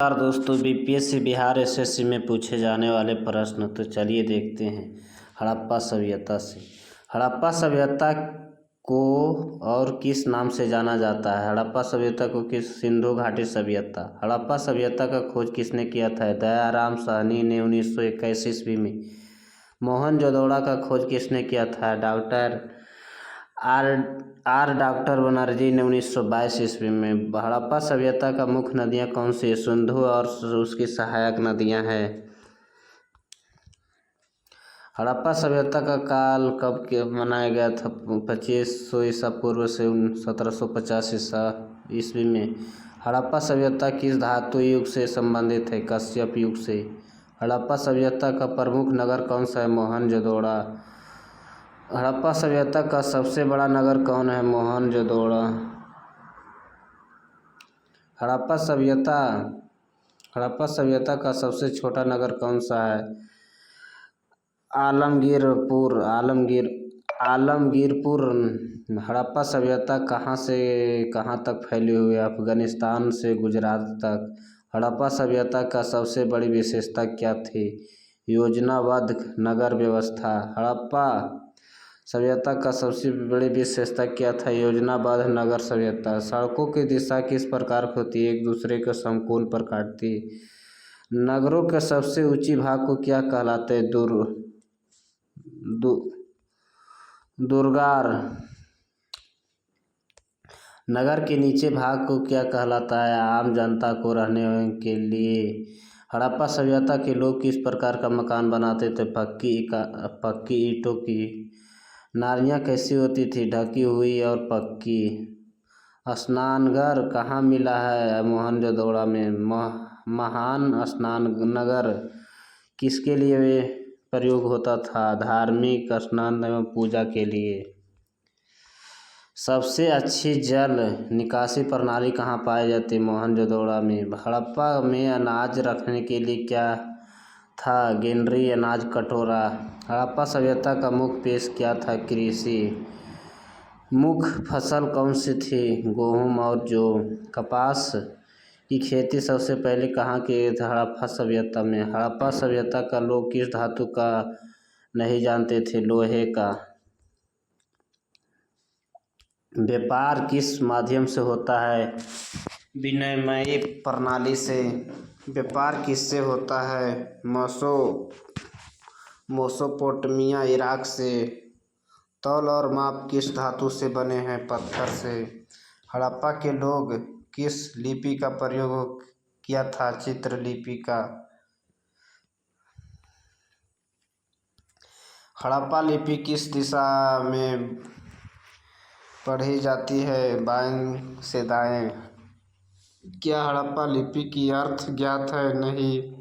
नमस्कार दोस्तों, BPSC Bihar SSC में पूछे जाने वाले प्रश्न तो चलिए देखते हैं। हड़प्पा सभ्यता से। हड़प्पा सभ्यता को और किस नाम से जाना जाता है? हड़प्पा सभ्यता को किस सिंधु घाटी सभ्यता। हड़प्पा सभ्यता का खोज किसने किया था? दयाराम साहनी ने 1921 ईस्वी में। मोहनजोदड़ो का खोज किसने किया था? डॉक्टर बनर्जी ने 1922 ईस्वी में। हड़प्पा सभ्यता का मुख्य नदियाँ कौन सी है? सिंधु और उसकी सहायक नदियाँ हैं। हड़प्पा सभ्यता का काल कब के मनाया गया था? 2500 ईसा पूर्व से 1750 ईसा ईस्वी में। हड़प्पा सभ्यता किस धातु युग से संबंधित है? कश्यप युग से। हड़प्पा सभ्यता का प्रमुख नगर कौन सा है? मोहनजोदड़ो। हड़प्पा सभ्यता का सबसे बड़ा नगर कौन है? मोहनजोदड़ो। हड़प्पा सभ्यता का सबसे छोटा नगर कौन सा है? आलमगीरपुर। हड़प्पा सभ्यता कहाँ से कहाँ तक फैली हुई है? अफगानिस्तान से गुजरात तक। हड़प्पा सभ्यता का सबसे बड़ी विशेषता क्या थी? योजनाबद्ध नगर व्यवस्था। हड़प्पा सभ्यता का सबसे बड़ी विशेषता क्या था? योजनाबद्ध नगर सभ्यता। सड़कों की दिशा किस प्रकार की होती है? एक दूसरे के समकोण पर काटती। नगरों के सबसे ऊंची भाग को क्या कहलाते हैं? दुर्गार। नगर के निचले भाग को क्या कहलाता है? आम जनता को रहने के लिए। हड़प्पा सभ्यता के लोग किस प्रकार का मकान बनाते थे? पक्की ईंटों की। नालियाँ कैसी होती थी? ढकी हुई और पक्की। स्नानघर कहाँ मिला है? मोहनजोदड़ो में। महान स्नानघर किसके लिए प्रयोग होता था? धार्मिक, स्नान एवं पूजा के लिए। सबसे अच्छी जल निकासी प्रणाली कहाँ पाई जाती है? मोहनजोदड़ो में। हड़प्पा में अनाज रखने के लिए क्या था? गिनरी अनाज कटोरा। हड़प्पा सभ्यता का मुख्य पेश क्या था? कृषि। मुख्य फसल कौन सी थी? गेहूँ और जौ। कपास की खेती सबसे पहले कहाँ की गई थी? हड़प्पा सभ्यता में। हड़प्पा सभ्यता का लोग किस धातु का नहीं जानते थे? लोहे का। व्यापार किस माध्यम से होता है? विनिमय प्रणाली से। व्यापार किससे होता है? मेसोपोटामिया इराक से। तौल और माप किस धातु से बने हैं? पत्थर से। हड़प्पा के लोग किस लिपि का प्रयोग किया था? चित्रलिपि का। हड़प्पा लिपि किस दिशा में पढ़ी जाती है? बाएं से दाएं। क्या हड़प्पा लिपि की अर्थ ज्ञात है? नहीं।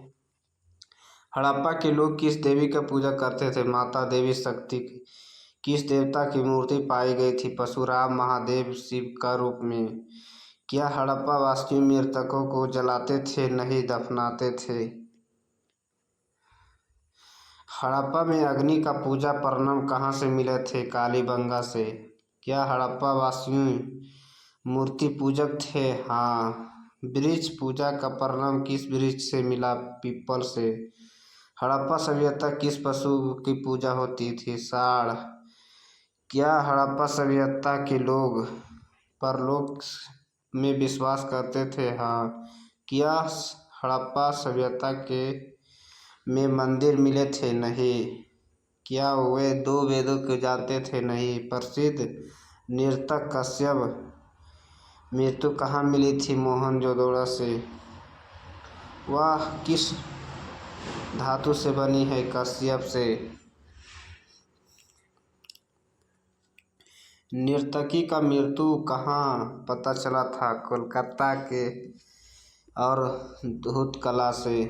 हड़प्पा के लोग किस देवी का पूजा करते थे? माता देवी शक्ति की। किस देवता की मूर्ति पाई गई थी? परशुराम महादेव शिव का रूप में। क्या हड़प्पा वासी मृतकों को जलाते थे? नहीं, दफनाते थे। हड़प्पा में अग्नि का पूजा प्रमाण कहाँ से मिले थे? कालीबंगा से। क्या हड़प्पा वासी मूर्ति पूजक थे? हाँ। वृक्ष पूजा का प्रमाण किस वृक्ष से मिला? पीपल से। हड़प्पा सभ्यता किस पशु की पूजा होती थी? सांड। क्या हड़प्पा सभ्यता के लोग परलोक में विश्वास करते थे? हाँ। क्या हड़प्पा सभ्यता में मंदिर मिले थे? नहीं। क्या वे 2 वेदों को जानते थे? नहीं। प्रसिद्ध नर्तक कश्यप मृत्यु कहाँ मिली थी? मोहनजोदड़ो से। वह किस धातु से बनी है? कश्यप से। नर्तकी का मृत्यु कहाँ पता चला था? कोलकाता के और धूतकला से।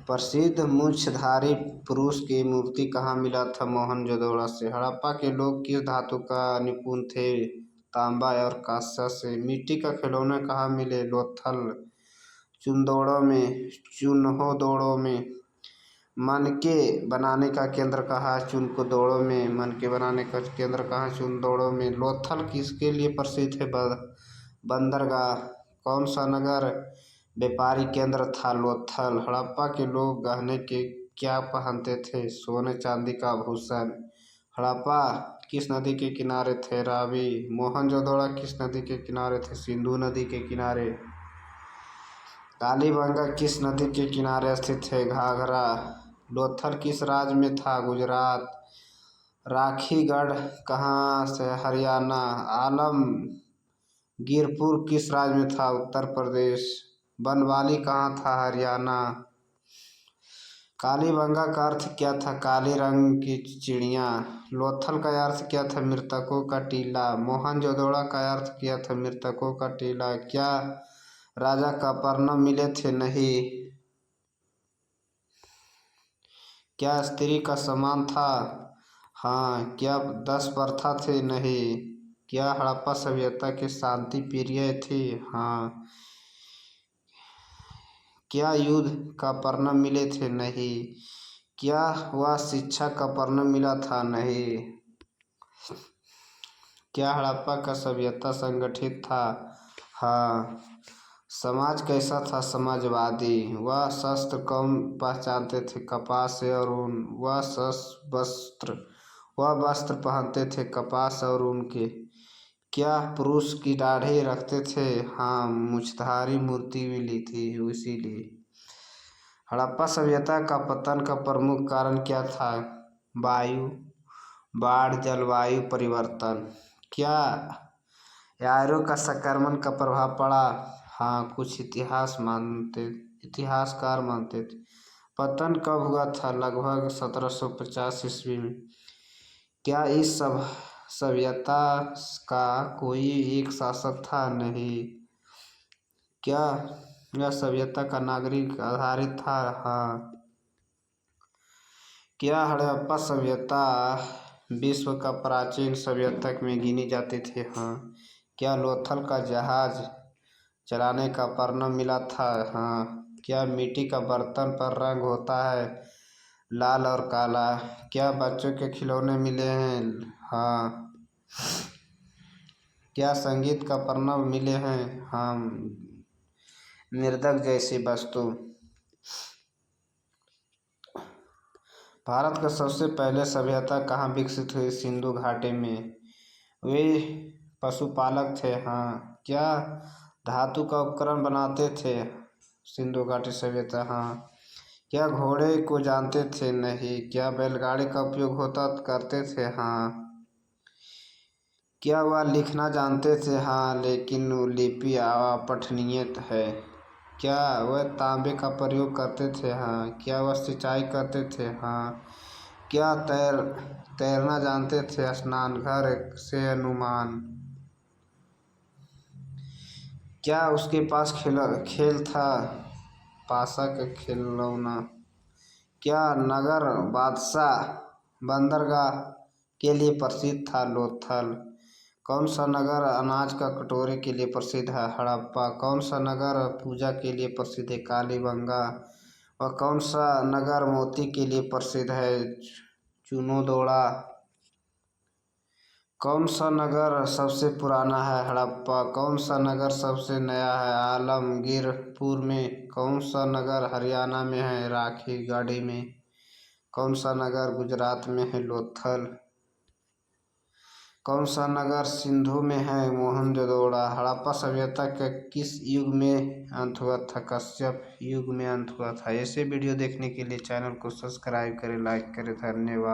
प्रसिद्ध मूछधारी पुरुष की मूर्ति कहाँ मिला था? मोहनजोदड़ो से। हड़प्पा के लोग किस धातु का निपुण थे? तांबा और कांस्य से। मिट्टी का खिलौने कहाँ मिले? लोथल। चुन्होदोड़ो में। मनके बनाने का केंद्र कहाँ है? चुनकोदोड़ो में। मनके बनाने का केंद्र कहाँ है? चुनदोड़ो में। लोथल किसके लिए प्रसिद्ध है? बंदरगाह। कौन सा नगर व्यापारी केंद्र था? लोथल। हड़प्पा के लोग गहने के क्या पहनते थे? सोने चांदी का आभूषण। हड़प्पा किस नदी के किनारे थे? रावी। मोहनजोदड़ो किस नदी के किनारे थे? सिंधु नदी के किनारे। कालीबंगा किस नदी के किनारे स्थित है? घाघरा। लोथल किस राज्य में था? गुजरात। राखीगढ़ कहाँ से? हरियाणा। आलमगीरपुर किस राज्य में था? उत्तर प्रदेश। बनवाली कहाँ था? हरियाणा। कालीबंगा का अर्थ क्या था? काले रंग की चिड़िया। लोथल का अर्थ क्या था? मृतकों का टीला। मोहनजोदड़ो का अर्थ क्या था? मृतकों का टीला। क्या राजा कपरनम मिले थे? नहीं। क्या स्त्री का सम्मान था? हाँ। क्या 10 प्रथा थे? नहीं। क्या हड़प्पा सभ्यता की शांति प्रिय थी? हाँ। क्या युद्ध का परिणाम मिले थे? नहीं। क्या वह शिक्षा का परिणाम मिला था? नहीं। क्या हड़प्पा का सभ्यता संगठित था? हाँ। समाज कैसा था? समाजवादी। वह शस्त्र कौन पहचानते थे? कपास से और ऊन। वह वस्त्र पहनते थे कपास और ऊन के। क्या पुरुष की दाढ़ी रखते थे? हाँ। मुछधारी मूर्ति भी ली थी इसीलिए। हड़प्पा सभ्यता का पतन का प्रमुख कारण क्या था? वायु, बाढ़, जलवायु परिवर्तन। क्या यारों का संक्रमण का प्रभाव पड़ा? हाँ। कुछ इतिहासकार मानते थे। पतन कब हुआ था? लगभग 1750 ईस्वी में। क्या इस सभ्यता का कोई एक शासक था? नहीं। क्या यह सभ्यता का नागरिक आधारित था? हाँ। क्या हड़प्पा सभ्यता विश्व का प्राचीन सभ्यता में गिनी जाती थी? हाँ। क्या लोथल का जहाज चलाने का परिणाम मिला था? हाँ। क्या मिट्टी का बर्तन पर रंग होता है? लाल और काला। क्या बच्चों के खिलौने मिले हैं? हाँ। क्या संगीत का परिणाम मिले हैं? हाँ। मृदंग जैसी वस्तु। भारत का सबसे पहले सभ्यता कहाँ विकसित हुई? सिंधु घाटी में। वे पशुपालक थे। हाँ। क्या धातु का उपकरण बनाते थे? सिंधु घाटी सभ्यता। हाँ। क्या घोड़े को जानते थे? नहीं। क्या बैलगाड़ी का उपयोग करते थे? हाँ। क्या वह लिखना जानते थे? हाँ। लेकिन लिपि अपठनीय है। क्या वह तांबे का प्रयोग करते थे? हाँ। क्या वह सिंचाई करते थे? हाँ। क्या तैरना जानते थे? स्नान घर से अनुमान। क्या उसके पास खेल था? पासा का खिलौना। क्या नगर बादशाह बंदरगाह के लिए प्रसिद्ध था? लोथल। कौन सा नगर अनाज का कटोरे के लिए प्रसिद्ध है? हड़प्पा। कौन सा नगर पूजा के लिए प्रसिद्ध है? कालीबंगा। और कौन सा नगर मोती के लिए प्रसिद्ध है? चुनोदोड़ा। कौन सा नगर सबसे पुराना है? हड़प्पा। कौन सा नगर सबसे नया है? आलमगीरपुर में। कौन सा नगर हरियाणा में है? राखीगढ़ में। कौन सा नगर गुजरात में है? लोथल। कौन सा नगर सिंधु में है? मोहनजोदड़ो। हड़प्पा सभ्यता का किस युग में अंत हुआ था? कश्यप युग में अंत हुआ था। ऐसे वीडियो देखने के लिए चैनल को सब्सक्राइब करें, लाइक करें। धन्यवाद।